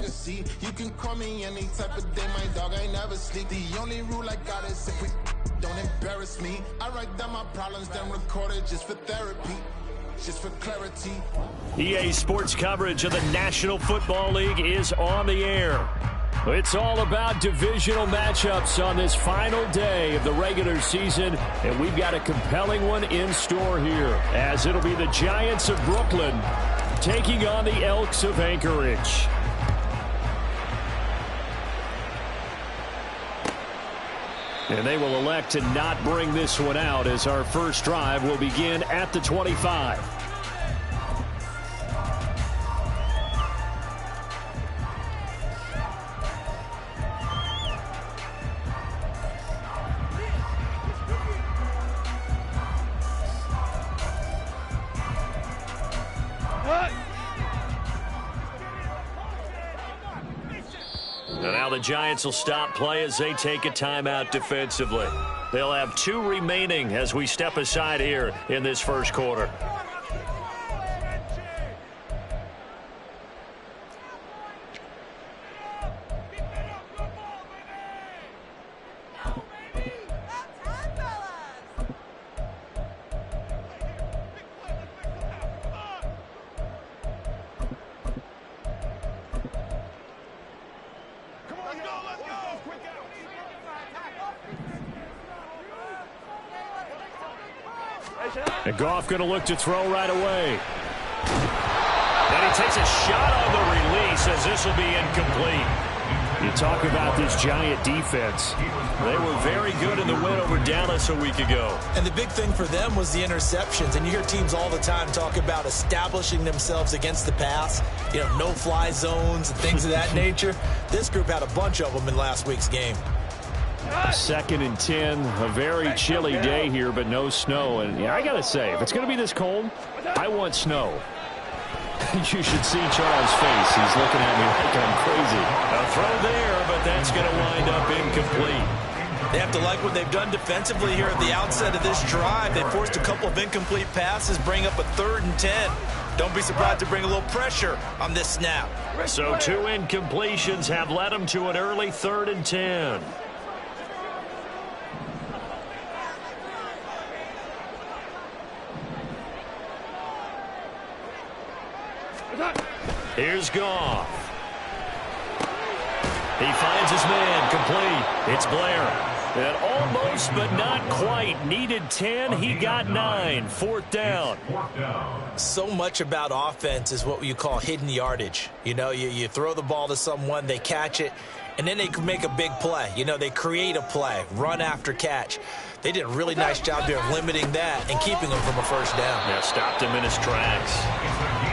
legacy. You can call me any type of day, my dog, I never sleep. The only rule I got is if we don't embarrass me. I write down my problems, then record it just for therapy, just for clarity. EA Sports coverage of the National Football League is on the air. It's all about divisional matchups on this final day of the regular season, and we've got a compelling one in store here, as it'll be the Giants of Brooklyn taking on the Elks of Anchorage. And they will elect to not bring this one out, as our first drive will begin at the 25. The Giants will stop play as they take a timeout defensively. They'll have 2 remaining as we step aside here in this first quarter. And Goff going to look to throw right away. And he takes a shot on the release as this will be incomplete. You talk about this Giant defense. They were very good in the win over Dallas a week ago. And the big thing for them was the interceptions. And you hear teams all the time talk about establishing themselves against the pass. You know, no-fly zones and things of that nature. This group had a bunch of them in last week's game. 2nd and 10, a very chilly day here, but no snow. And yeah, I got to say, if it's going to be this cold, I want snow. You should see Charles' face. He's looking at me like I'm crazy. A throw there, but that's going to wind up incomplete. They have to like what they've done defensively here at the outset of this drive. They forced a couple of incomplete passes, bring up a 3rd and 10. Don't be surprised to bring a little pressure on this snap. So 2 incompletions have led them to an early 3rd and 10. Here's Goff. He finds his man, complete. It's Blair. And almost, but not quite. Needed 10, he got 9. 4th down. So much about offense is what you call hidden yardage. You know, you throw the ball to someone, they catch it, and then they can make a big play. You know, they create a play, run after catch. They did a really nice job here of limiting that and keeping him from a first down. Yeah, stopped him in his tracks.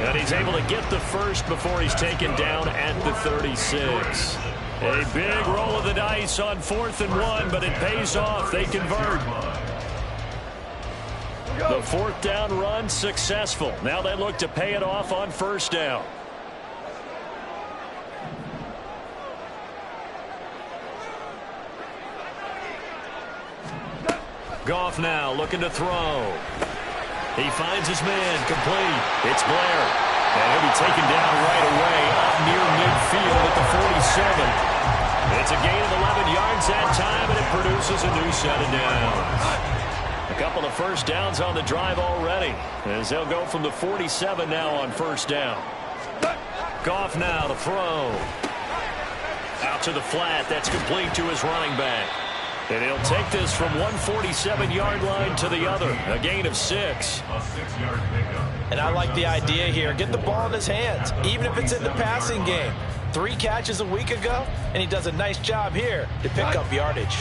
And he's able to get the first before he's taken down at the 36. A big roll of the dice on 4th and 1, but it pays off. They convert. The 4th down run successful. Now they look to pay it off on 1st down. Goff now looking to throw. He finds his man, complete. It's Blair. And he'll be taken down right away up near midfield at the 47. It's a gain of 11 yards that time, and it produces a new set of downs. A couple of first downs on the drive already, as they'll go from the 47 now on 1st down. Goff now to throw. Out to the flat. That's complete to his running back. And he'll take this from 147-yard line to the other. A gain of 6. And I like the idea here. Get the ball in his hands, even if it's in the passing game. 3 catches a week ago, and he does a nice job here to pick up yardage.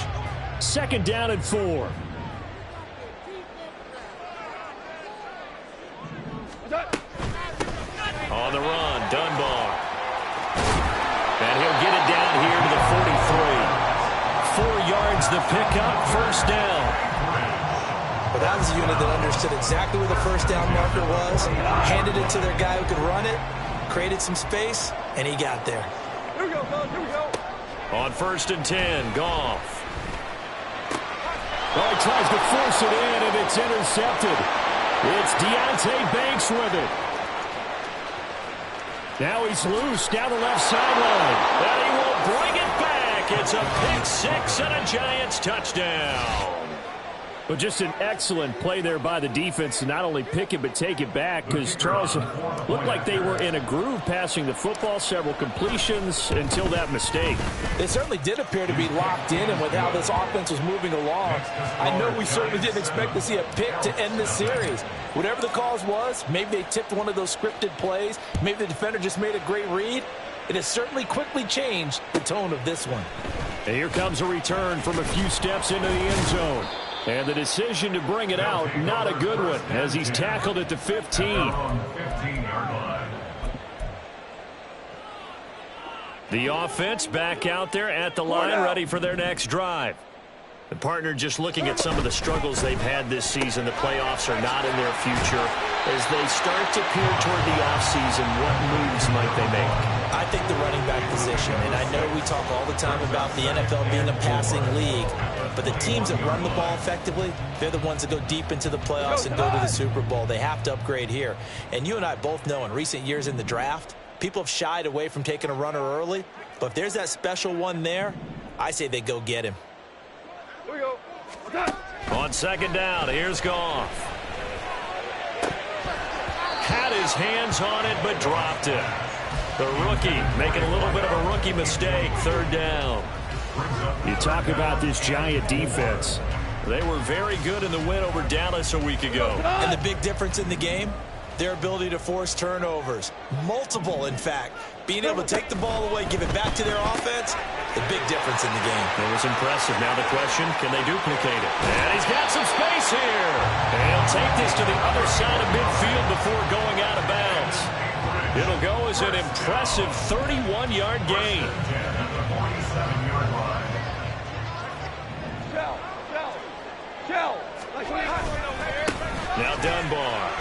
2nd down and 4. On the run, Dunbar. And he'll get it down here to the 43. 4 yards the pickup, 1st down. But that was a unit that understood exactly where the 1st down marker was, handed it to their guy who could run it, created some space, and he got there. Here we go, fellas, here we go. On 1st and 10, Goff. Oh, he tries to force it in, and it's intercepted. It's Deonte Banks with it. Now he's loose down the left sideline. And he will bring it back. It's a pick six and a Giants touchdown. Well, just an excellent play there by the defense to not only pick it but take it back, because Charles looked like they were in a groove passing the football, several completions until that mistake. They certainly did appear to be locked in, and with how this offense was moving along, I know we certainly didn't expect to see a pick to end this series. Whatever the cause was, maybe they tipped one of those scripted plays, maybe the defender just made a great read. It has certainly quickly changed the tone of this one. And here comes a return from a few steps into the end zone. And the decision to bring it out, not a good one, as he's tackled at the 15. The offense back out there at the line, ready for their next drive. The partner just looking at some of the struggles they've had this season. The playoffs are not in their future. As they start to peer toward the offseason, what moves might they make? I think the running back position, and I know we talk all the time about the NFL being a passing league, but the teams that run the ball effectively, they're the ones that go deep into the playoffs and go to the Super Bowl. They have to upgrade here. And you and I both know in recent years in the draft, people have shied away from taking a runner early, but if there's that special one there, I say they go get him. On second down, here's Goff. Had his hands on it, but dropped it. The rookie making a little bit of a rookie mistake, third down. You talk about this Giant defense. They were very good in the win over Dallas a week ago. And the big difference in the game, their ability to force turnovers. Multiple, in fact. Being able to take the ball away, give it back to their offense, the big difference in the game. It was impressive. Now the question, can they duplicate it? And he's got some space here. And he'll take this to the other side of midfield before going out of bounds. It'll go as an impressive 31-yard gain. Now Dunbar.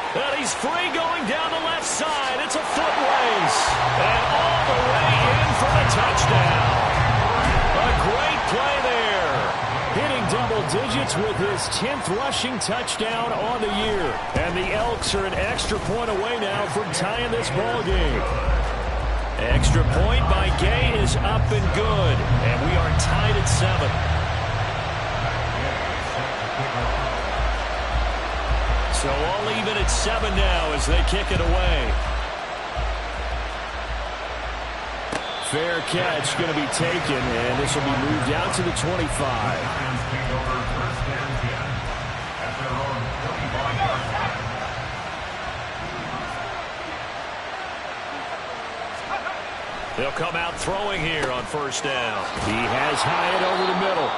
And he's free going down the left side. It's a foot race. And all the way in for the touchdown. A great play there. Hitting double digits with his 10th rushing touchdown on the year. And the Elks are an extra point away now from tying this ball game. Extra point by Gay is up and good. And we are tied at 7. So all even at 7 now as they kick it away. Fair catch going to be taken, and this will be moved out to the 25. They'll come out throwing here on first down. He has Hyatt over the middle.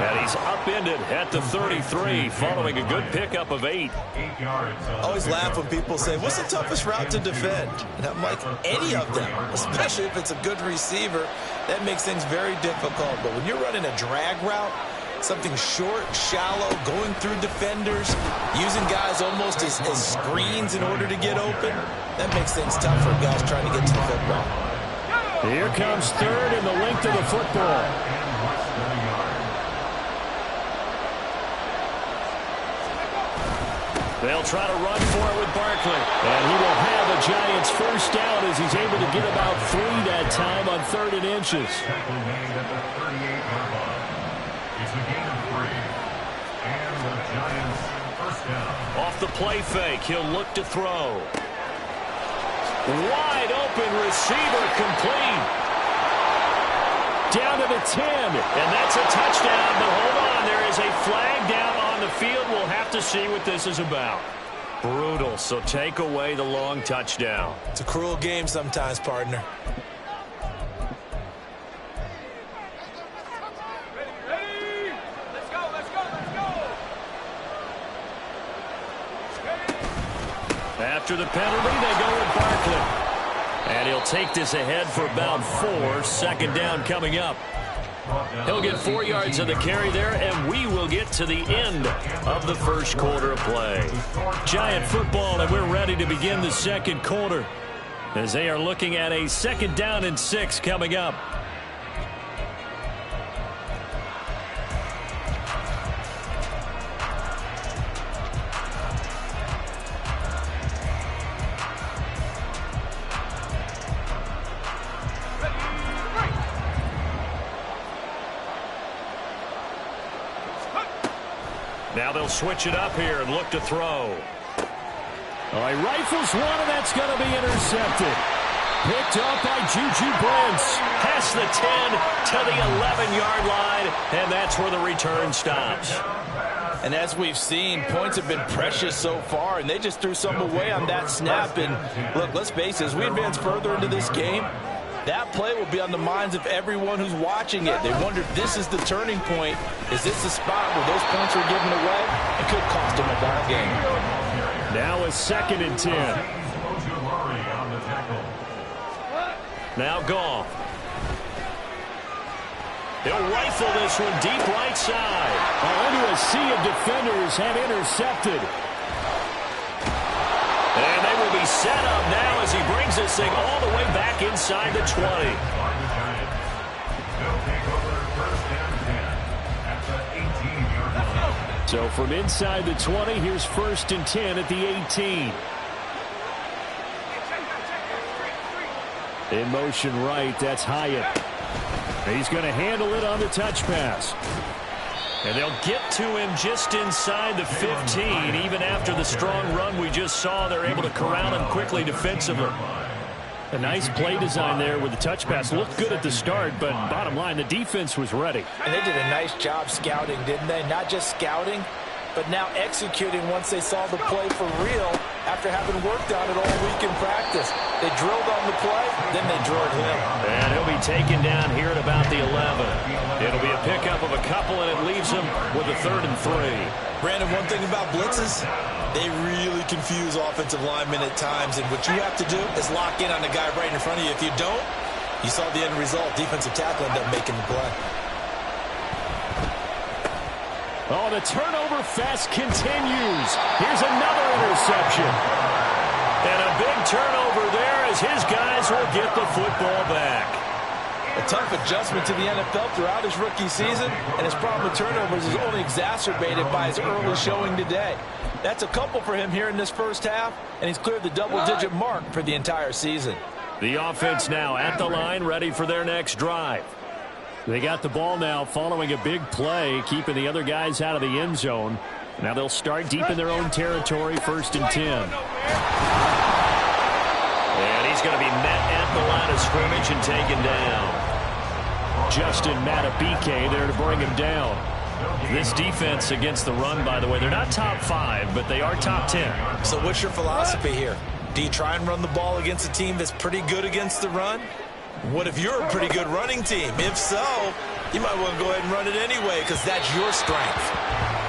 And he's upended at the 33 following a good pickup of 8. I always laugh when people say, what's the toughest route to defend? And I'm like, any of them, especially if it's a good receiver. That makes things very difficult. But when you're running a drag route, something short, shallow, going through defenders, using guys almost as screens in order to get open, that makes things tough for guys trying to get to the football. Here comes third in the length of the football. They'll try to run for it with Barkley. And he will have a Giants first down as he's able to get about 3 that time on 3rd and inches. Off the play fake, he'll look to throw. Wide open receiver, complete. Down to the 10, and that's a touchdown. But hold on, there is a flag down on the field. We'll have to see what this is about. Brutal, so take away the long touchdown. It's a cruel game sometimes, partner. After the penalty, they go with Barkley. And he'll take this ahead for about 4. 2nd down coming up. He'll get 4 yards of the carry there, and we will get to the end of the first quarter of play. Giant football, and we're ready to begin the second quarter as they are looking at a 2nd down and 6 coming up. Now they'll switch it up here and look to throw. Oh, he rifles one, and that's going to be intercepted. Picked up by Juju Brents. Past the 10 to the 11-yard line, and that's where the return stops. And as we've seen, points have been precious so far, and they just threw some away on that snap. And look, let's face it, as we advance further into this game, that play will be on the minds of everyone who's watching it. They wonder if this is the turning point. Is this the spot where those points are given away? It could cost them a ball game. Now a 2nd and 10. Now Goff. He'll rifle this one deep right side. Into a sea of defenders have intercepted. And they will be set up now as he brings this thing all the way back inside the 20. So from inside the 20, here's 1st and 10 at the 18. In motion right, that's Hyatt. He's going to handle it on the touch pass. And they'll get to him just inside the 15. Even after the strong run we just saw, they're able to corral him quickly defensively. A nice play design there with the touch pass. Looked good at the start, but bottom line, the defense was ready. And they did a nice job scouting, didn't they? Not just scouting, but now executing once they saw the play for real after having worked on it all week in practice. They drilled on the play, then they drilled him. And he'll be taken down here at about the 11. It'll be a pickup of a couple, and it leaves him with a 3rd and 3. Brandon, one thing about blitzes, they really confuse offensive linemen at times, and what you have to do is lock in on the guy right in front of you. If you don't, you saw the end result. Defensive tackle ended up making the play. Oh, the turnover fest continues. Here's another interception. And a big turnover there as his guys will get the football back. A tough adjustment to the NFL throughout his rookie season, and his problem with turnovers is only exacerbated by his early showing today. That's a couple for him here in this first half, and he's cleared the double-digit mark for the entire season. The offense now at the line, ready for their next drive. They got the ball now following a big play, keeping the other guys out of the end zone. Now they'll start deep in their own territory, 1st and 10. And he's going to be met at the line of scrimmage and taken down. Justin Matabike there to bring him down. This defense against the run, by the way, they're not top 5, but they are top 10. So what's your philosophy here? Do you try and run the ball against a team that's pretty good against the run? What if you're a pretty good running team? If so, you might want to go ahead and run it anyway because that's your strength.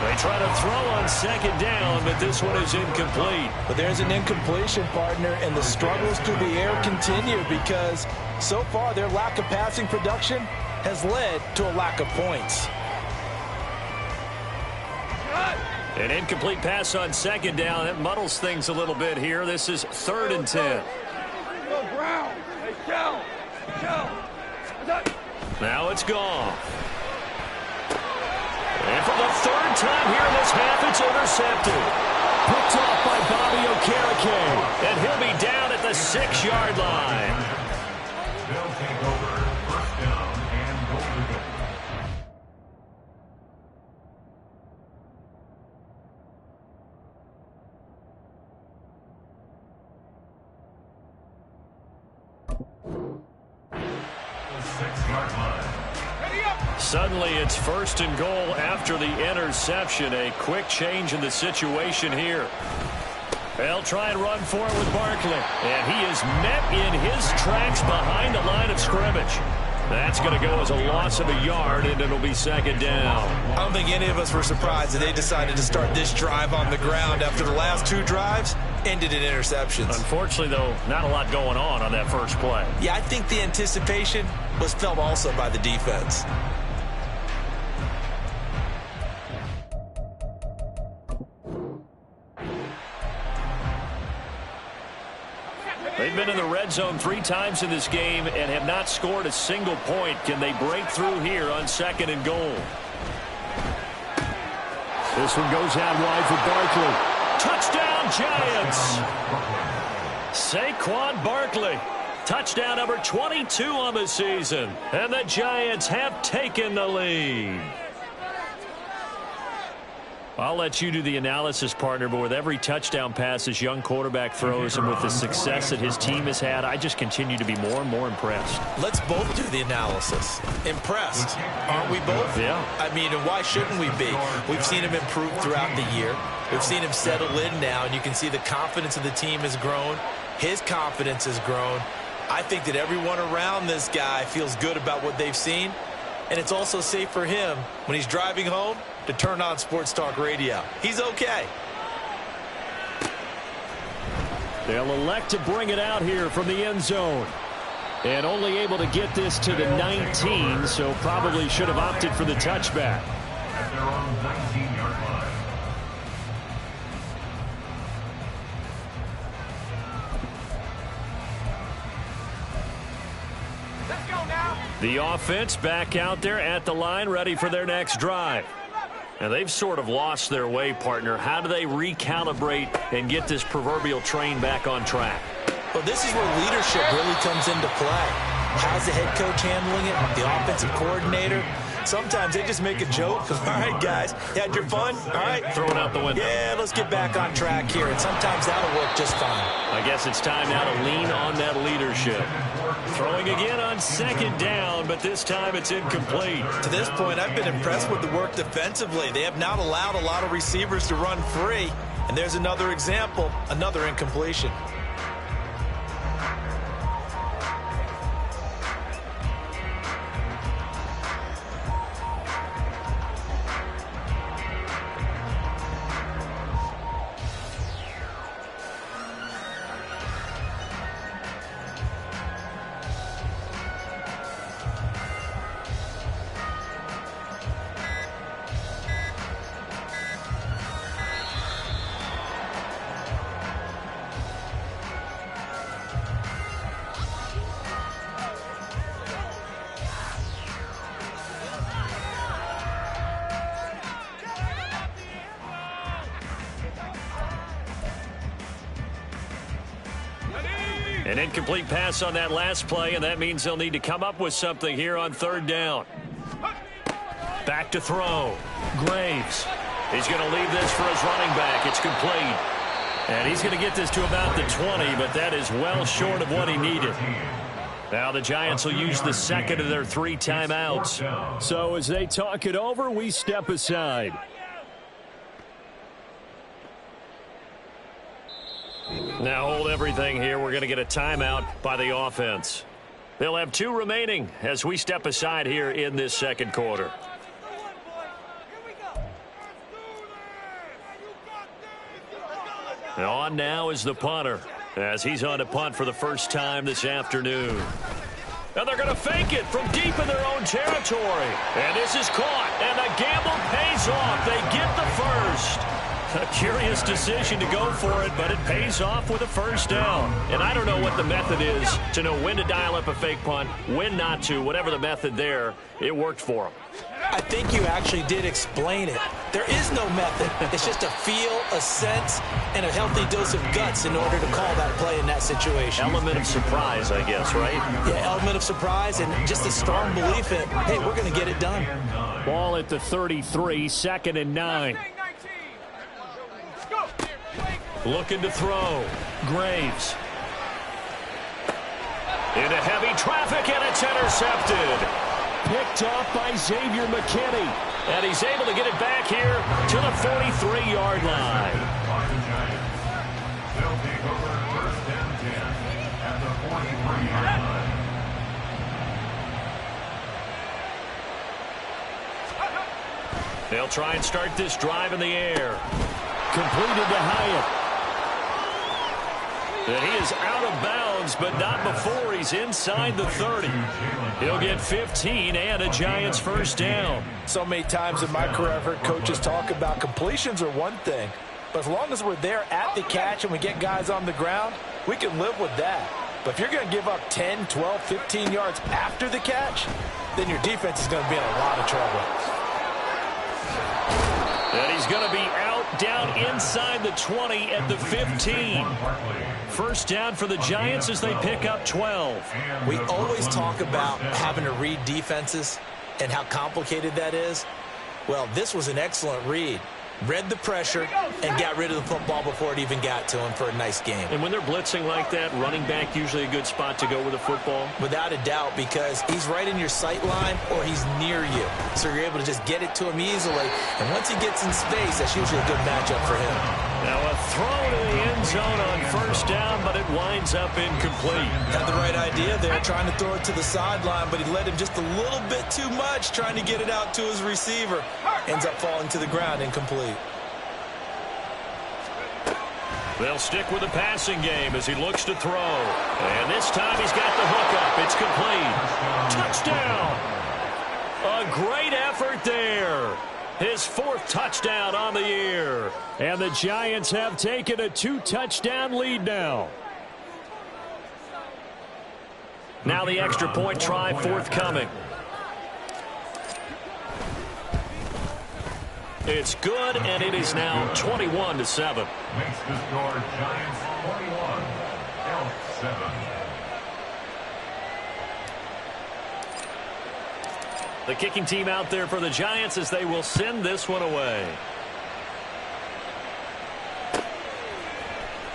They try to throw on 2nd down, but this one is incomplete. But there's an incompletion, partner, and the struggles through the air continue because so far their lack of passing production has led to a lack of points. An incomplete pass on 2nd down. That muddles things a little bit here. This is 3rd and 10. Now it's gone. And for the 3rd time here in this half, it's intercepted. Picked off by Bobby Okereke. And he'll be down at the 6-yard line. They'll take over 1st down and goal to go. Suddenly it's 1st and goal after the interception. A quick change in the situation here. They'll try and run for it with Barkley. And he is met in his tracks behind the line of scrimmage. That's going to go as a loss of a yard, and it'll be 2nd down. I don't think any of us were surprised that they decided to start this drive on the ground after the last 2 drives ended in interceptions. Unfortunately, though, not a lot going on that first play. Yeah, I think the anticipation was felt also by the defense. They've been in the red zone 3 times in this game and have not scored a single point. Can they break through here on 2nd and goal? This one goes out wide for Barkley. Touchdown, Giants! Saquon Barkley. Touchdown number 22 on the season. And the Giants have taken the lead. I'll let you do the analysis, partner, but with every touchdown pass this young quarterback throws and with the success that his team has had, I just continue to be more and more impressed. Let's both do the analysis. Impressed, aren't we both? Yeah. I mean, and why shouldn't we be? We've seen him improve throughout the year. We've seen him settle in now, and you can see the confidence of the team has grown. His confidence has grown. I think that everyone around this guy feels good about what they've seen, and it's also safe for him when he's driving home to turn on Sports Talk Radio. He's okay. They'll elect to bring it out here from the end zone. And only able to get this to the 19, so probably should have opted for the touchback. At their own 19-yard line. Let's go now. The offense back out there at the line, ready for their next drive. And they've sort of lost their way, partner. How do they recalibrate and get this proverbial train back on track? Well, this is where leadership really comes into play. How's the head coach handling it? The offensive coordinator? Sometimes they just make a joke. All right, guys, you had your fun? All right. Throw it out the window. Yeah, let's get back on track here. And sometimes that'll work just fine. I guess it's time now to lean on that leadership. Throwing again on second down, but this time it's incomplete. To this point, I've been impressed with the work defensively. They have not allowed a lot of receivers to run free. And there's another example, another incompletion. An incomplete pass on that last play, and that means they'll need to come up with something here on third down. Back to throw. Graves. He's going to leave this for his running back. It's complete. And he's going to get this to about the 20, but that is well short of what he needed. Now the Giants will use the second of their 3 timeouts. So as they talk it over, we step aside. Now hold everything here. We're going to get a timeout by the offense. They'll have 2 remaining as we step aside here in this second quarter. And on now is the punter as he's on to punt for the first time this afternoon. And they're going to fake it from deep in their own territory. And this is caught, and the gamble pays off. They get the first. A curious decision to go for it, but it pays off with a first down. And I don't know what the method is to know when to dial up a fake punt, when not to. Whatever the method there, it worked for them. I think you actually did explain it. There is no method. It's just a feel, a sense, and a healthy dose of guts in order to call that play in that situation. Element of surprise, I guess, right? Yeah, element of surprise and just a strong belief in, hey, we're going to get it done. Ball at the 33, 2nd and 9. Looking to throw. Graves. Into heavy traffic, and it's intercepted. Picked off by Xavier McKinney. And he's able to get it back here to the 43-yard line. They'll take over first and 10 at the 43-yard line. They'll try and start this drive in the air. Completed to Hyatt. And he is out of bounds, but not before he's inside the 30. He'll get 15 and a Giants first down. So many times in my career I've heard coaches talk about completions are one thing, but as long as we're there at the catch and we get guys on the ground, we can live with that. But if you're going to give up 10, 12, 15 yards after the catch, then your defense is going to be in a lot of trouble. And he's going to be out down inside the 20 at the 15. First down for the Giants as they pick up 12. We always talk about having to read defenses and how complicated that is. Well, this was an excellent read. read the pressure, and got rid of the football before it even got to him for a nice game. And when they're blitzing like that, running back usually a good spot to go with the football? Without a doubt, because he's right in your sight line or he's near you. So you're able to just get it to him easily. And once he gets in space, that's usually a good matchup for him. Now a throw to the end zone on first down, but it winds up incomplete. Had the right idea there, trying to throw it to the sideline, but he led him just a little bit too much, trying to get it out to his receiver. Ends up falling to the ground, incomplete. They'll stick with the passing game as he looks to throw. And this time he's got the hook up. It's complete. Touchdown! A great effort there. His 4th touchdown on the year. And the Giants have taken a 2-touchdown lead now. Now the extra point try forthcoming. It's good, and it is now 21-7. Makes the score Giants 21, Elk 7. The kicking team out there for the Giants as they will send this one away.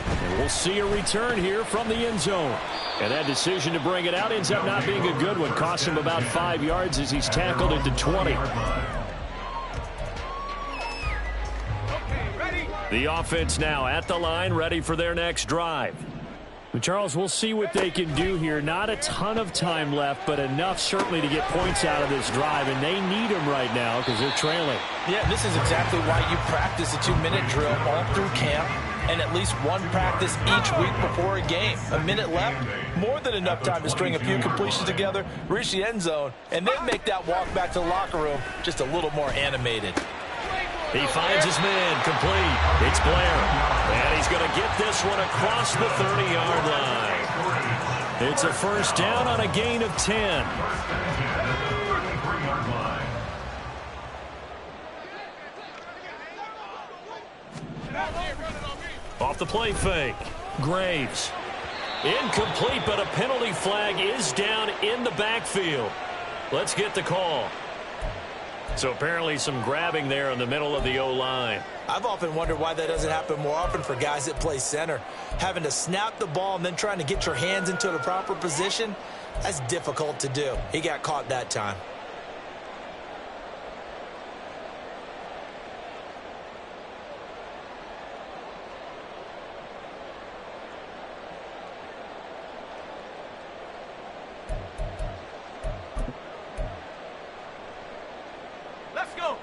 And we'll see a return here from the end zone. And that decision to bring it out ends up not being a good one. Costs him about 5 yards as he's tackled at the 20. The offense now at the line, ready for their next drive. Charles, we'll see what they can do here. Not a ton of time left, but enough certainly to get points out of this drive, and they need them right now because they're trailing. Yeah, this is exactly why you practice a 2-minute drill all through camp and at least one practice each week before a game. A minute left, more than enough time to string a few completions together, reach the end zone, and then make that walk back to the locker room just a little more animated. He finds his man, complete. It's Blair. And he's going to get this one across the 30-yard line. It's a first down on a gain of 10. Off the play fake. Graves. Incomplete, but a penalty flag is down in the backfield. Let's get the call. So apparently some grabbing there in the middle of the O-line. I've often wondered why that doesn't happen more often for guys that play center. Having to snap the ball and then trying to get your hands into the proper position, that's difficult to do. He got caught that time.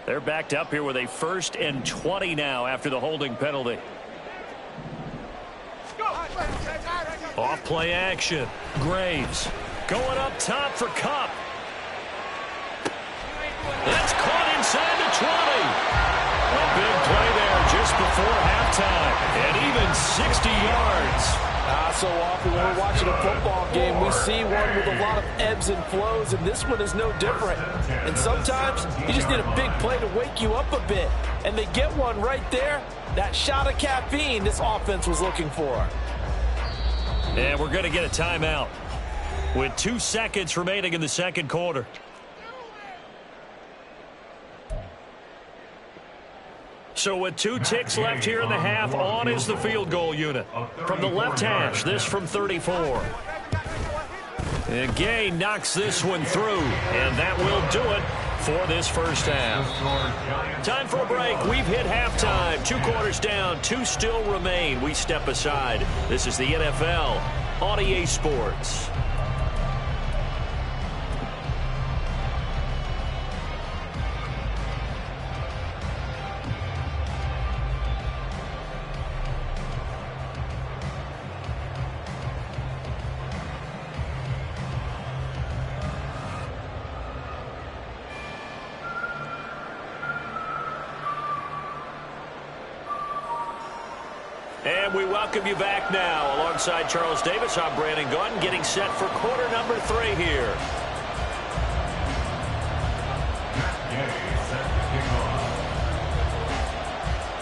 They're backed up here with a 1st and 20 now after the holding penalty. Off play action. Graves going up top for Cup. That's caught inside the 20. A big play there just before halftime. And even 60 yards. So often when we're watching a football game, we see one with a lot of ebbs and flows, and this one is no different. And sometimes you just need a big play to wake you up a bit. And they get one right there, that shot of caffeine this offense was looking for. And we're going to get a timeout with 2 seconds remaining in the second quarter. So with 2 ticks left here in the half, on is the field goal unit. From the left hash, this from 34. And Gay knocks this one through, and that will do it for this first half. Time for a break. We've hit halftime. 2 quarters down, 2 still remain. We step aside. This is the NFL on EA Sports. And we welcome you back now. Alongside Charles Davis, I'm Brandon Gunn, getting set for quarter number 3 here.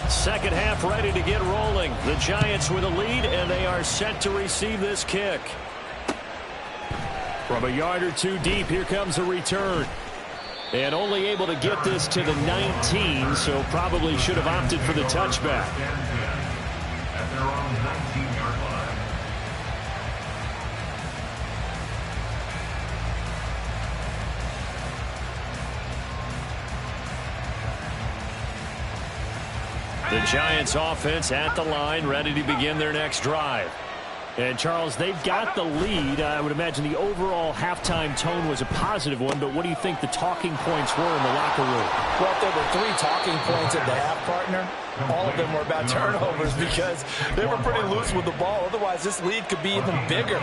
Second half ready to get rolling. The Giants with a lead, and they are set to receive this kick. From a yard or 2 deep, here comes a return. And only able to get this to the 19, so probably should have opted for the touchback. At their own 19-yard line. The Giants offense at the line, ready to begin their next drive. And, Charles, they've got the lead. I would imagine the overall halftime tone was a positive one, but what do you think the talking points were in the locker room? Well, if there were 3 talking points at the half, partner, all of them were about turnovers because they were pretty loose with the ball. Otherwise, this lead could be even bigger.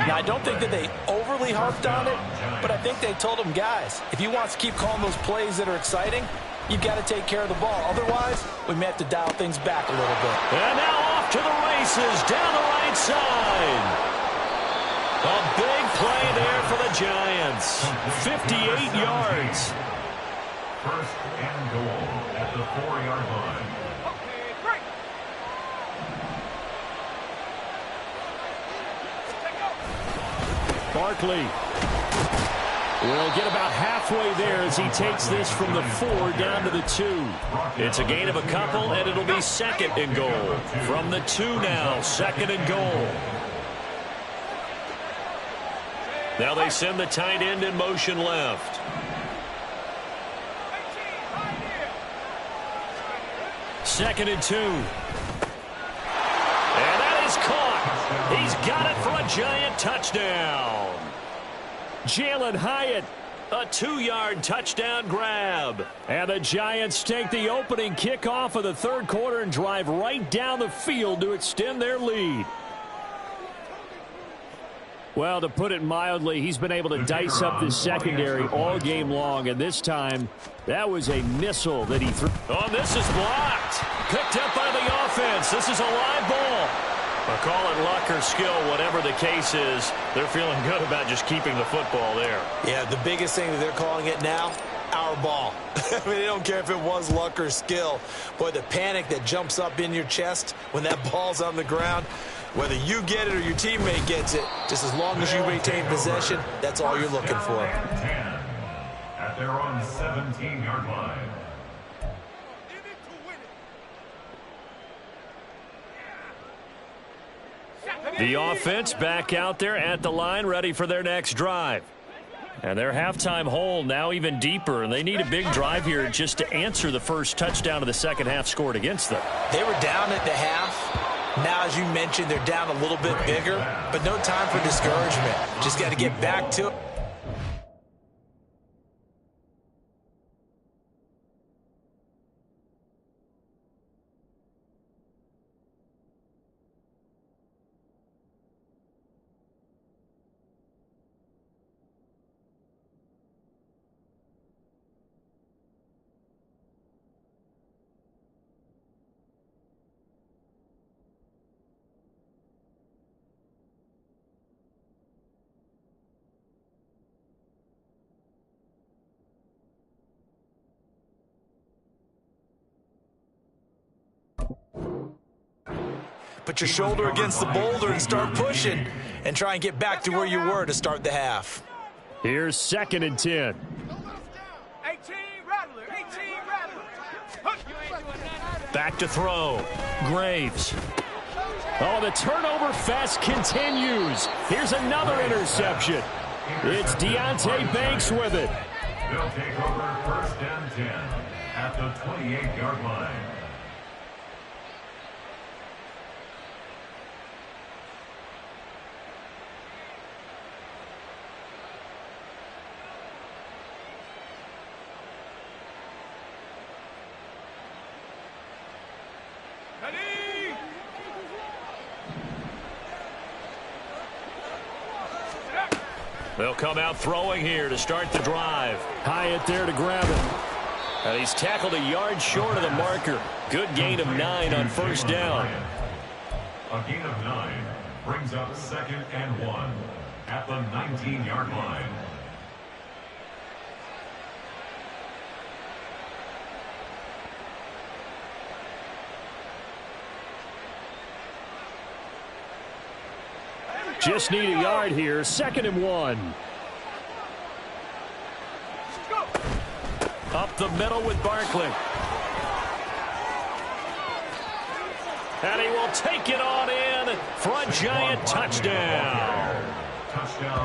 Now, I don't think that they overly harped on it, but I think they told them, guys, if you want to keep calling those plays that are exciting, you've got to take care of the ball. Otherwise, we may have to dial things back a little bit. And now off to the races down the right side. A big play there for the Giants. 58 yards. First and goal at the 4-yard line. Barkley will get about halfway there as he takes this from the 4 down to the 2. It's a gain of a couple, and it'll be second and goal. From the 2 now, second and goal. Now they send the tight end in motion left. Second and 2. And that is caught. He's got it for a Giant touchdown. Jalen Hyatt, a 2-yard touchdown grab. And the Giants take the opening kickoff of the third quarter and drive right down the field to extend their lead. Well, to put it mildly, he's been able to dice up this secondary all game long, and this time, that was a missile that he threw. Oh, this is blocked. Picked up by the offense. This is a live ball. I'll call it luck or skill, whatever the case is. They're feeling good about just keeping the football there. Yeah, the biggest thing that they're calling it now, our ball. I mean, they don't care if it was luck or skill. Boy, the panic that jumps up in your chest when that ball's on the ground, whether you get it or your teammate gets it, just as long as you retain possession, that's all you're looking for. 10 at their own 17-yard line. The offense back out there at the line, ready for their next drive. And their halftime hole now even deeper, and they need a big drive here just to answer the first touchdown of the second half scored against them. They were down at the half. Now, as you mentioned, they're down a little bit bigger, but no time for discouragement. Just got to get back to it. Put your shoulder against the boulder and start pushing and try and get back to where you were to start the half. Here's second and 10. 18 Rattler, 18 Rattler. Back to throw. Graves. Oh, the turnover fest continues. Here's another interception. It's Deonte Banks with it. They'll take over first and 10 at the 28-yard line. They'll come out throwing here to start the drive. Hyatt there to grab it. And he's tackled a yard short of the marker. Good gain of 9 on first down. A gain of 9 brings up second and 1 at the 19-yard line. Just need a yard here. Second and 1. Up the middle with Barkley. And he will take it on in for a Giant touchdown.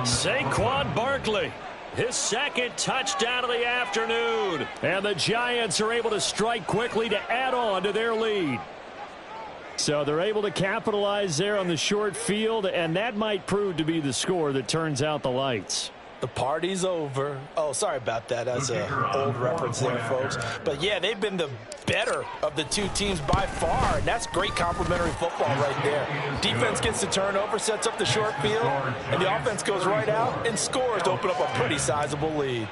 Saquon Barkley, his second touchdown of the afternoon. And the Giants are able to strike quickly to add on to their lead. So they're able to capitalize there on the short field, and that might prove to be the score that turns out the lights. The party's over. Oh, sorry about that. That's an old reference there, folks. But, yeah, they've been the better of the two teams by far, and that's great complimentary football right there. Defense gets the turnover, sets up the short field, and the offense goes right out and scores to open up a pretty sizable lead.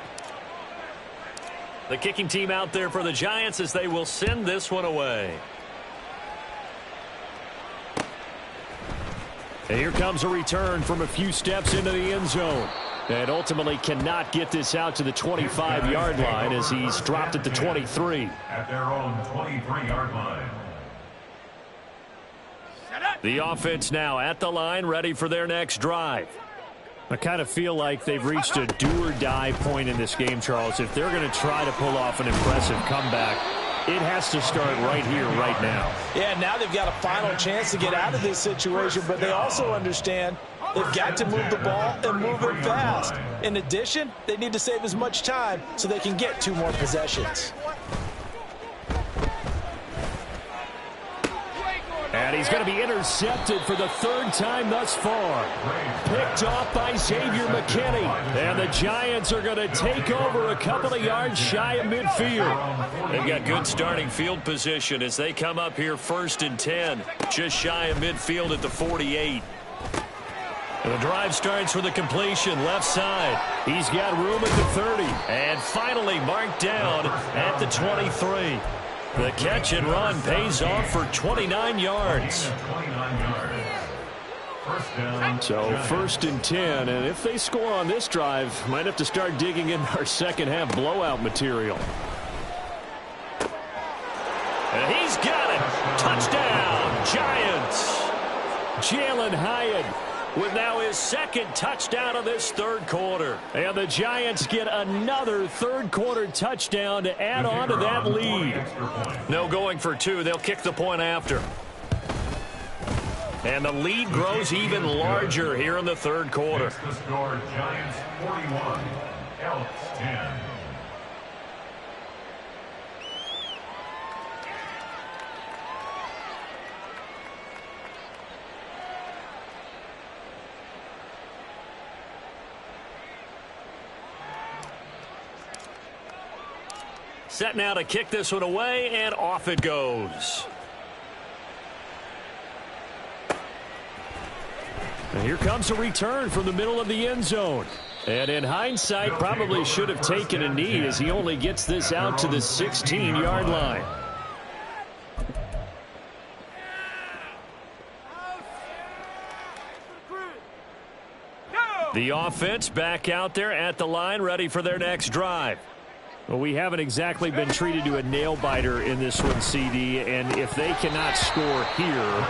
The kicking team out there for the Giants as they will send this one away. And here comes a return from a few steps into the end zone. And ultimately cannot get this out to the 25-yard line as he's dropped at the 23. At their own 23-yard line. The offense now at the line, ready for their next drive. I kind of feel like they've reached a do-or-die point in this game, Charles. If they're going to try to pull off an impressive comeback, it has to start right here, right now. Yeah, now they've got a final chance to get out of this situation, but they also understand they've got to move the ball and move it fast. In addition, they need to save as much time so they can get 2 more possessions. And he's going to be intercepted for the 3rd time thus far. Picked off by Xavier McKinney. And the Giants are going to take over a couple of yards shy of midfield. They've got good starting field position as they come up here 1st and 10. Just shy of midfield at the 48. And the drive starts with a completion left side. He's got room at the 30. And finally marked down at the 23. The catch and run pays off for 29 yards. So 1st and 10, and if they score on this drive, might have to start digging in our second half blowout material. And he's got it. Touchdown, Giants. Jalen Hyatt with now his 2nd touchdown of this 3rd quarter. And the Giants get another 3rd quarter touchdown to add on to that lead. No going for 2. They'll kick the point after. And the lead grows even larger here in the 3rd quarter. It's the score, Giants 41, Elks 10. Set now to kick this one away, and off it goes. And here comes a return from the middle of the end zone. And in hindsight, probably should have taken a knee as he only gets this out to the 16-yard line. The offense back out there at the line, ready for their next drive. Well, we haven't exactly been treated to a nail-biter in this one, CD, and if they cannot score here,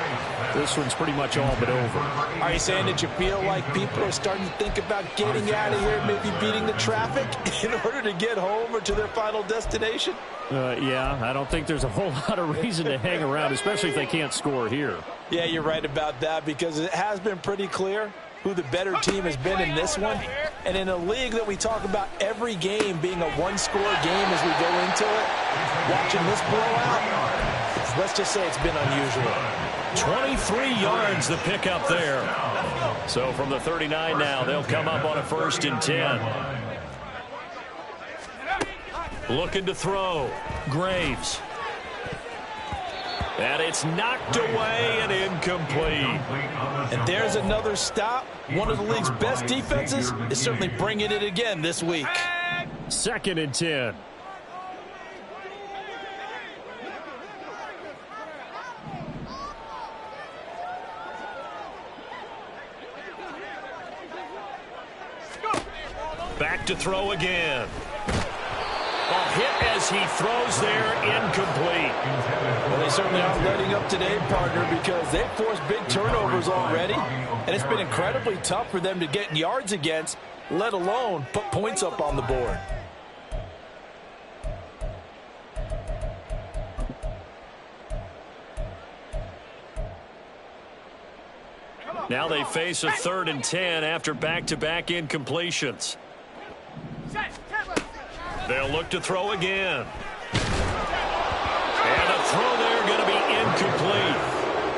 this one's pretty much all but over. Are you saying that you feel like people are starting to think about getting out of here, maybe beating the traffic in order to get home or to their final destination? Yeah, I don't think there's a whole lot of reason to hang around, especially if they can't score here. Yeah, you're right about that because it has been pretty clear who the better team has been in this one. And in a league that we talk about every game being a one-score game as we go into it, watching this blowout, let's just say it's been unusual. 23 yards the pickup there. So from the 39 now, they'll come up on a 1st and 10. Looking to throw. Graves. And it's knocked away and incomplete. And there's another stop. One of the league's best defenses is certainly bringing it again this week. 2nd and 10. Back to throw again. A hit as he throws there, incomplete. Well, they certainly aren't letting up today, partner, because they've forced big turnovers already, and it's been incredibly tough for them to get yards against, let alone put points up on the board. Now they face a 3rd and 10 after back-to-back incompletions. They'll look to throw again. And the throw there going to be incomplete.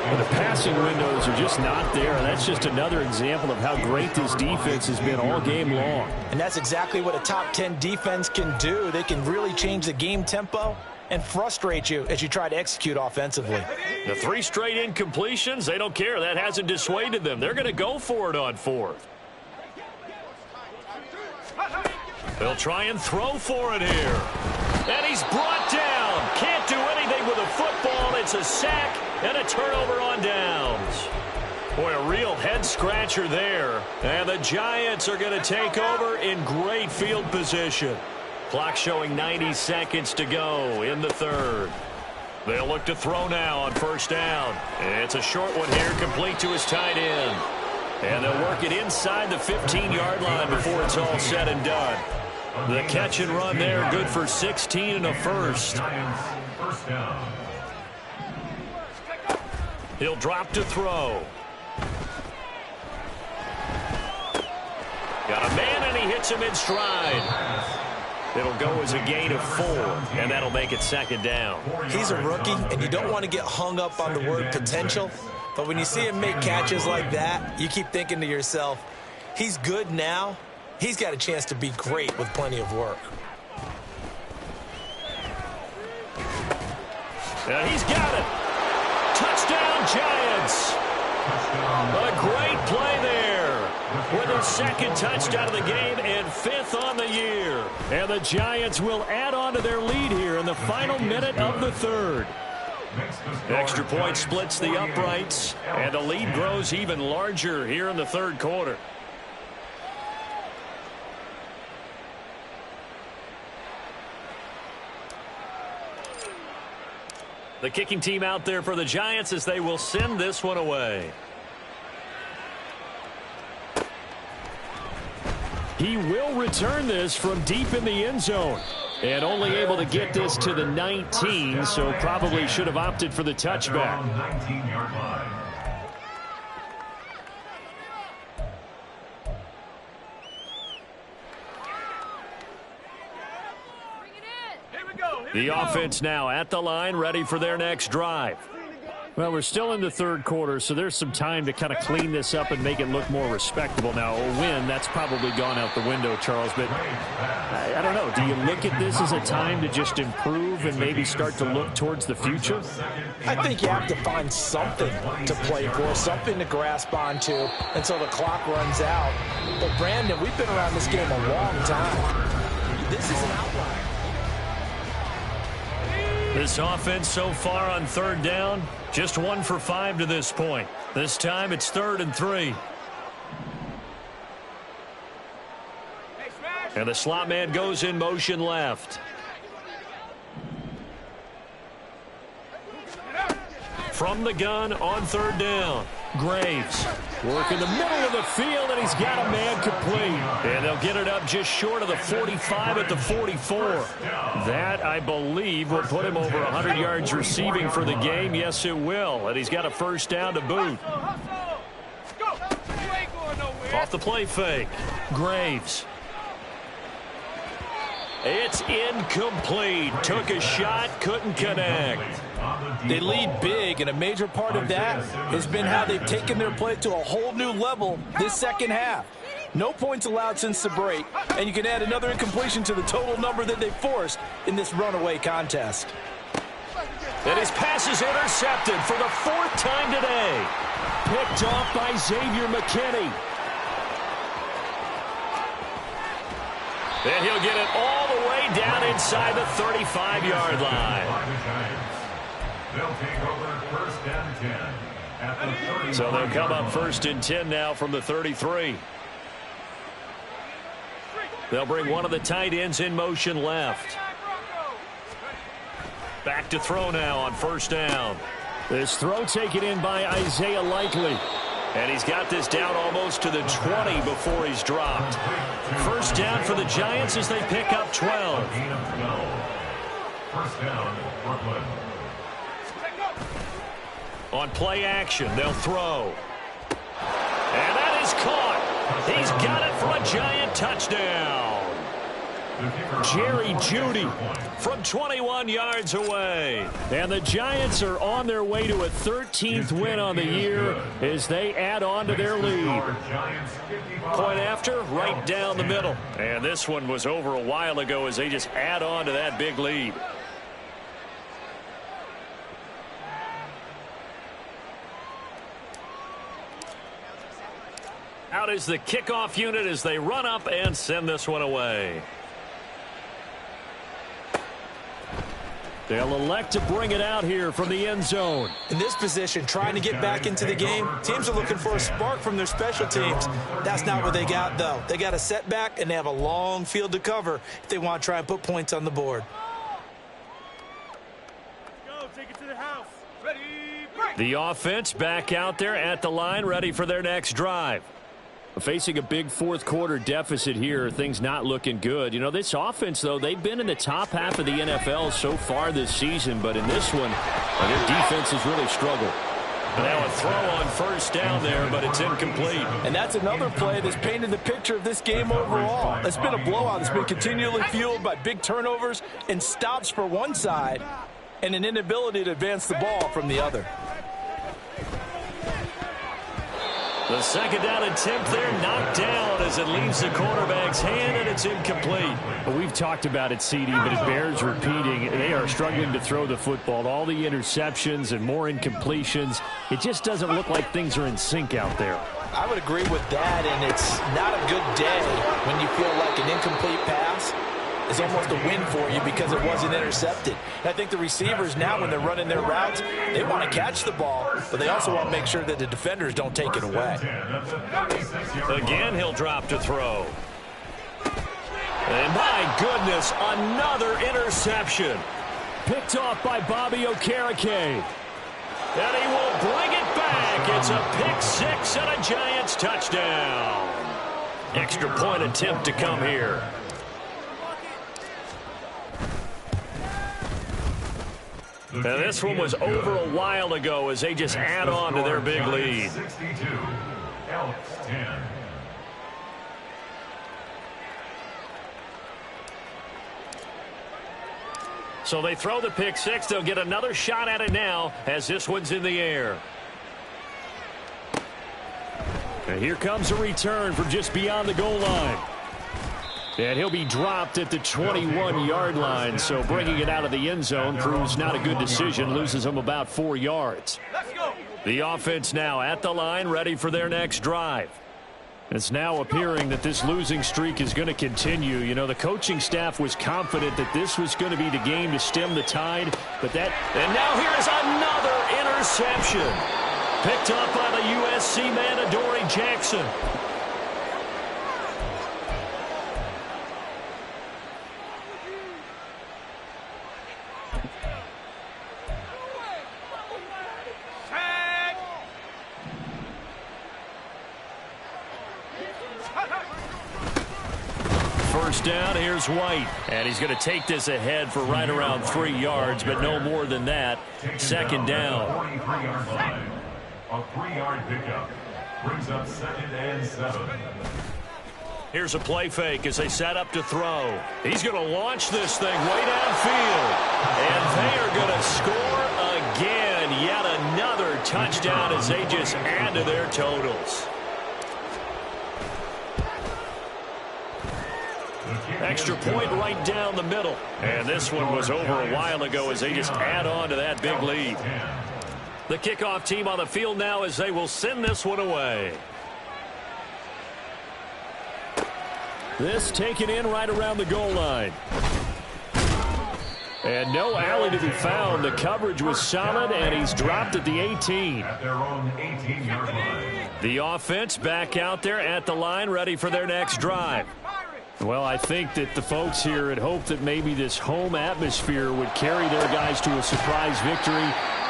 Well, the passing windows are just not there. That's just another example of how great this defense has been all game long. And that's exactly what a top 10 defense can do. They can really change the game tempo and frustrate you as you try to execute offensively. The 3 straight incompletions, they don't care. That hasn't dissuaded them. They're going to go for it on 4th. They'll try and throw for it here. And he's brought down. Can't do anything with a football. It's a sack and a turnover on downs. Boy, a real head-scratcher there. And the Giants are going to take over in great field position. Clock showing 90 seconds to go in the 3rd. They'll look to throw now on 1st down. It's a short one here, complete to his tight end. And they'll work it inside the 15-yard line before it's all said and done. The catch and run there, good for 16 and a first. He'll drop to throw. Got a man, and he hits him in stride. It'll go as a gain of 4, and that'll make it 2nd down. He's a rookie, and you don't want to get hung up on the word potential. But when you see him make catches like that, you keep thinking to yourself, he's good now. He's got a chance to be great with plenty of work. And he's got it. Touchdown, Giants. A great play there. With his 2nd touchdown of the game and 5th on the year. And the Giants will add on to their lead here in the final minute of the 3rd. Extra point splits the uprights, and the lead grows even larger here in the 3rd quarter. The kicking team out there for the Giants as they will send this one away. He will return this from deep in the end zone. And only able to get this to the 19, so probably should have opted for the touchback. 19-yard line. The offense now at the line, ready for their next drive. Well, we're still in the 3rd quarter, so there's some time to kind of clean this up and make it look more respectable. Now, a win, that's probably gone out the window, Charles, but I don't know. Do you look at this as a time to just improve and maybe start to look towards the future? I think you have to find something to play for, something to grasp onto until the clock runs out. But, Brandon, we've been around this game a long time. This is an outlier. This offense so far on 3rd down, just 1 for 5 to this point. This time it's 3rd and 3. And the slot man goes in motion left. From the gun on 3rd down, Graves. Work in the middle of the field, and he's got a man complete. And they'll get it up just short of the 45 at the 44. That, I believe, will put him over 100 yards receiving for the game. Yes, it will. And he's got a 1st down to boot. Off the play fake. Graves. It's incomplete. Took a shot, couldn't connect. They lead big, and a major part of that has been how they've taken their play to a whole new level this 2nd half. No points allowed since the break, and you can add another incompletion to the total number that they forced in this runaway contest. And his pass is intercepted for the 4th time today. Picked off by Xavier McKinney. And he'll get it all the way down inside the 35-yard line. They'll take over 1st and 10 at the 30. So they'll come up 1st and 10 now from the 33. They'll bring one of the tight ends in motion left. Back to throw now on 1st down. This throw taken in by Isaiah Likely. And he's got this down almost to the 20 before he's dropped. 1st down for the Giants as they pick up 12. 1st down, Brooklyn. On play action, they'll throw. And that is caught. He's got it for a Giant touchdown. Jerry Jeudy from 21 yards away. And the Giants are on their way to a 13th win on the year as they add on to their lead. Point after, right down the middle. And this one was over a while ago as they just add on to that big lead. Out is the kickoff unit as they run up and send this one away. They'll elect to bring it out here from the end zone. In this position, trying to get back into the game, teams are looking for a spark from their special teams. That's not what they got, though. They got a setback, and they have a long field to cover if they want to try and put points on the board. Go, take it to the house. Ready, break. The offense back out there at the line, ready for their next drive. Facing a big fourth-quarter deficit here, things not looking good. You know, this offense, though, they've been in the top half of the NFL so far this season, but in this one, their defense has really struggled. Now a throw on first down there, but it's incomplete. And that's another play that's painted the picture of this game overall. It's been a blowout. It's been continually fueled by big turnovers and stops for one side and an inability to advance the ball from the other. The second down attempt there knocked down as it leaves the quarterback's hand, and it's incomplete. Well, we've talked about it, CD, but it bears repeating. They are struggling to throw the football. All the interceptions and more incompletions. It just doesn't look like things are in sync out there. I would agree with that, and it's not a good day when you feel like an incomplete pass is almost a win for you because it wasn't intercepted. And I think the receivers now, when they're running their routes, they want to catch the ball, but they also want to make sure that the defenders don't take it away. Again, he'll drop to throw. And my goodness, another interception. Picked off by Bobby Okereke. And he will bring it back. It's a pick six and a Giants touchdown. Extra point attempt to come here. And this one was over a while ago as they just add on to their big lead. 62, Elks 10. So they throw the pick six. They'll get another shot at it now as this one's in the air. And here comes a return from just beyond the goal line. And he'll be dropped at the 21-yard line, so bringing it out of the end zone proves not a good decision, loses him about 4 yards. Let's go. The offense now at the line, ready for their next drive. It's now appearing that this losing streak is going to continue. You know, the coaching staff was confident that this was going to be the game to stem the tide, but that... And now here's another interception. Picked up by the USC man, Adoree Jackson. First down, here's White. And he's going to take this ahead for right around 3 yards, but no more than that. Second down. 43-yard line. A 3-yard pickup brings up 2nd and 7. Here's a play fake as they set up to throw. He's going to launch this thing way downfield. And they are going to score again. Yet another touchdown as they just add to their totals. Extra point right down the middle. And this one was over a while ago as they just add on to that big lead. The kickoff team on the field now as they will send this one away. This taken in right around the goal line. And no alley to be found. The coverage was solid, and he's dropped at the 18. At their own 18-yard line. The offense back out there at the line, ready for their next drive. Well, I think that the folks here had hoped that maybe this home atmosphere would carry their guys to a surprise victory,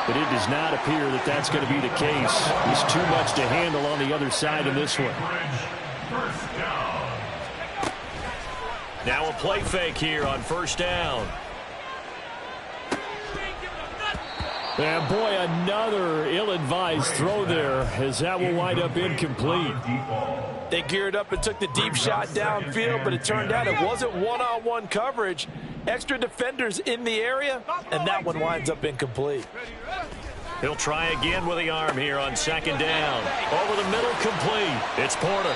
but it does not appear that that's going to be the case. There's too much to handle on the other side of this one. First down. Now a play fake here on first down. And boy, another ill-advised throw there, as that will wind up incomplete. They geared up and took the deep shot downfield, but it turned out it wasn't one-on-one coverage. Extra defenders in the area, and that one winds up incomplete. He'll try again with the arm here on second down. Over the middle, complete. It's Porter.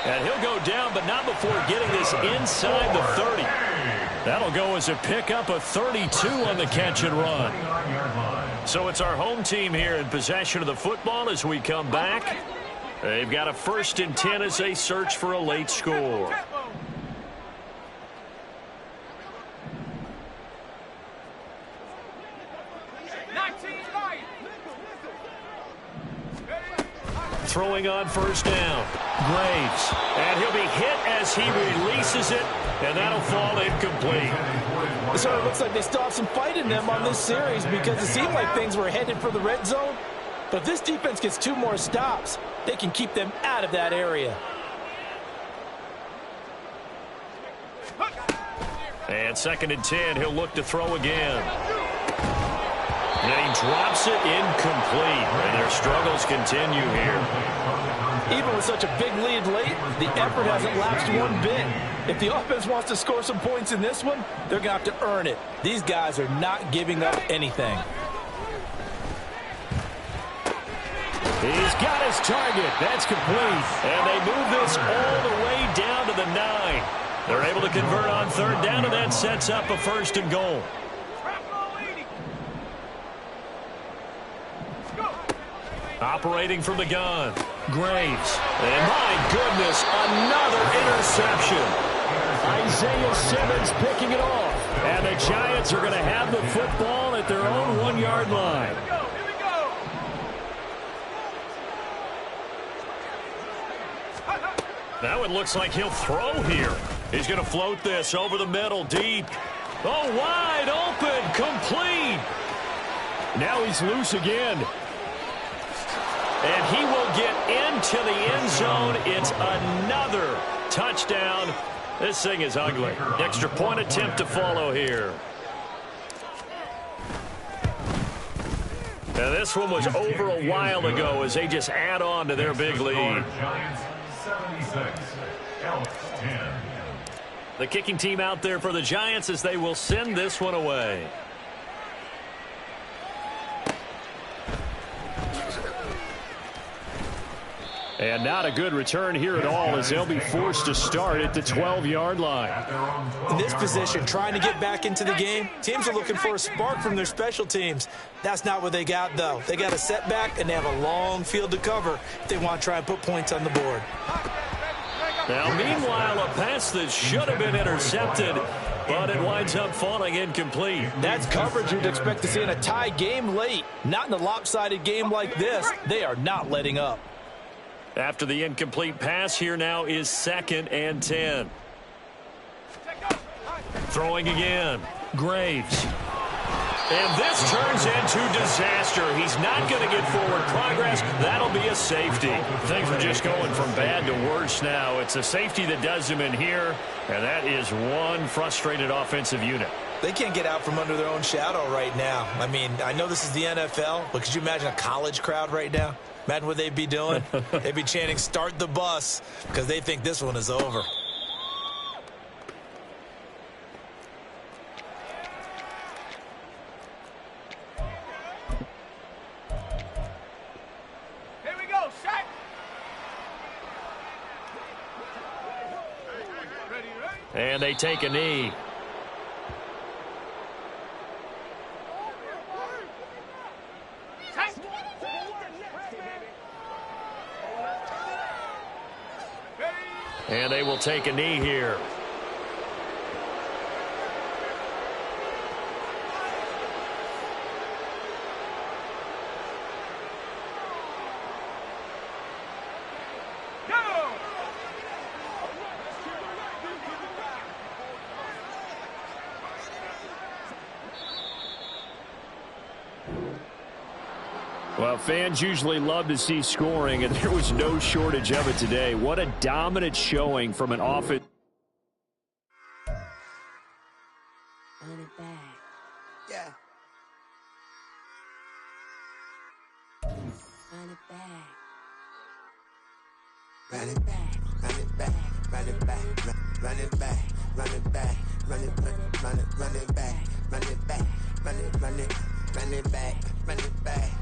And he'll go down, but not before getting this inside the 30. That'll go as a pickup of 32 on the catch and run. So it's our home team here in possession of the football as we come back. They've got a 1st and 10 as they search for a late score. Throwing on 1st down. Graves. And he'll be hit as he releases it, and that'll fall incomplete. It sort of looks like they still have some fight in them on this series because it seemed like things were headed for the red zone. But if this defense gets 2 more stops, they can keep them out of that area. And 2nd and 10, he'll look to throw again. And he drops it incomplete. And their struggles continue here. Even with such a big lead late, the effort hasn't lapsed one bit. If the offense wants to score some points in this one, they're going to have to earn it. These guys are not giving up anything. He's got his target. That's complete. And they move this all the way down to the 9. They're able to convert on 3rd down, and that sets up a 1st and goal. Operating from the gun. Graves. And my goodness, another interception. Isaiah Simmons picking it off. And the Giants are going to have the football at their own 1-yard line. Now it looks like he'll throw here. He's going to float this over the middle, deep. Oh, wide open, complete. Now he's loose again. And he will get into the end zone. It's another touchdown. This thing is ugly. Extra point attempt to follow here. Now this one was over a while ago as they just add on to their big lead. The kicking team out there for the Giants as they will send this one away. And not a good return here at all as they'll be forced to start at the 12-yard line. In this position, trying to get back into the game, teams are looking for a spark from their special teams. That's not what they got, though. They got a setback, and they have a long field to cover if they want to try and put points on the board. Now, meanwhile, a pass that should have been intercepted, but it winds up falling incomplete. That's coverage you'd expect to see in a tie game late. Not in a lopsided game like this. They are not letting up. After the incomplete pass, here now is 2nd and 10. Throwing again. Graves. And this turns into disaster. He's not going to get forward progress. That'll be a safety. Things are just going from bad to worse now. It's a safety that does him in here, and that is one frustrated offensive unit. They can't get out from under their own shadow right now. I mean, I know this is the NFL, but could you imagine a college crowd right now? Imagine what they'd be doing. They'd be chanting, "Start the bus," because they think this one is over. Here we go, shot. And they take a knee. And they will take a knee here. Well, fans usually love to see scoring, and there was no shortage of it today. What a dominant showing from an offense. Run it back. Yeah. Run it back. Run it back, run it back, run it back, run it back, run it back, run it back, run it back, run it back, run it back, run it back, run it back.